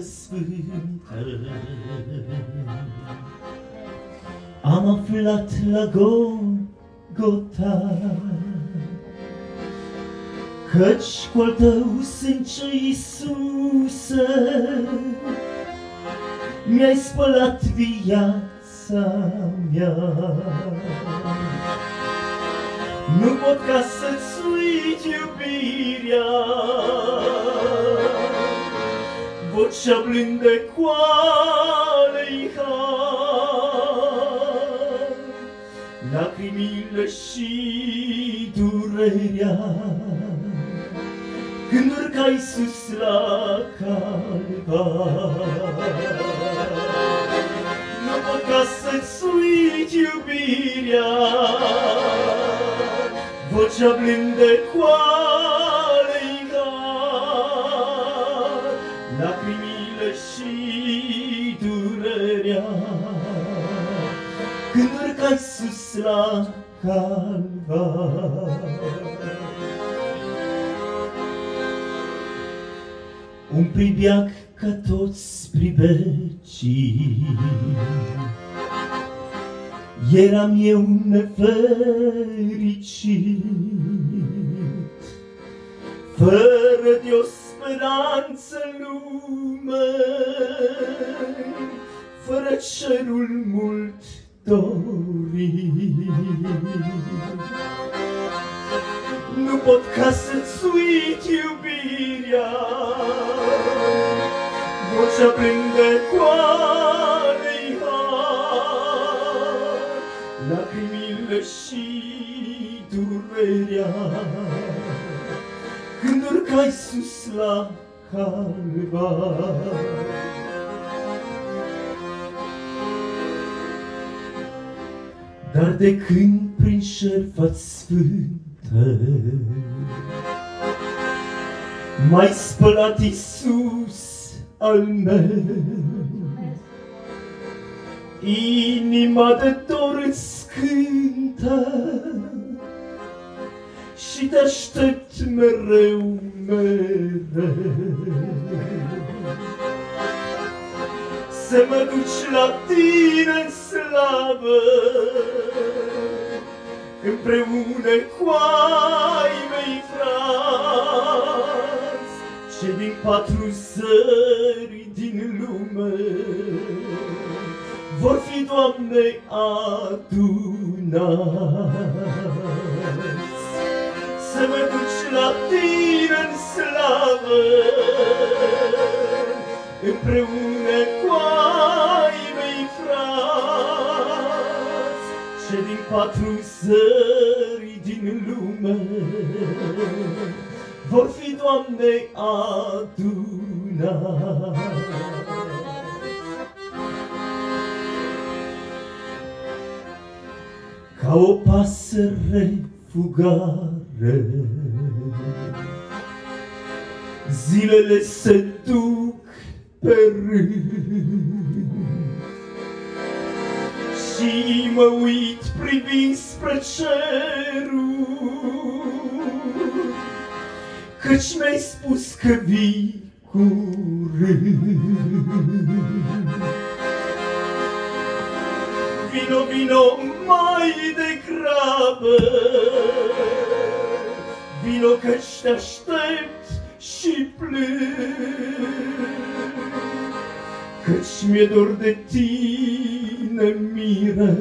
sfântă. Am aflat la Golgota căci cu al tău sânge, Iisuse, mi-ai spălat viața mea. Nu pot ca să-ți uit iubirea, vocea blândă coalei har, lacrimile și durerea, când urcai sus la calvar. Nu pot ca să-ți uit iubirea, vocea blândă coalei har, lacrimile și durerea, când urcai sus la calvar. Un pribeag ca toți pribegii, eram eu nefericit, fără de o speranță în lume, fără cerul mult dorit. Nu pot ca să-ți uit iubirea, vocea blândă coalei har, lacrimile și durerea, când urcai sus la calvar. Dar de când prin șerfa-ți sfântă m-ai spălat, Iisus al meu, inima de dor îți cântă și te aștept mereu, mereu. Să mă duci la tine în slavă, împreună cu ai mei frați, cei din 4 țări din lume vor fi, Doamne, adunați. Să mă duci la tine în slavă, împreună cu ai mei frați, cei din 4 țări din lume vor fi, Doamne, adunați. Ca o pasăre fugare, zilele se duc pe rând și mă uit privind spre cerul, căci mi-ai spus că vii curând. Vino, vino mai degrabă, vino căci te aștept și plâng, căci mi-e dor de tine, mire,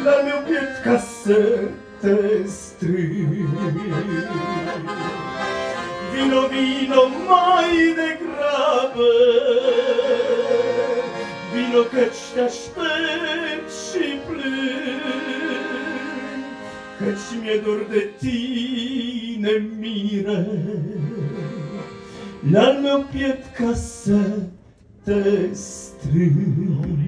la meu piept ca să te strâng. Vino, vino mai degrabă, vino căci te aștept și plâng, căci mi-e dor de tine, mire, la meu piept ca să te strâng.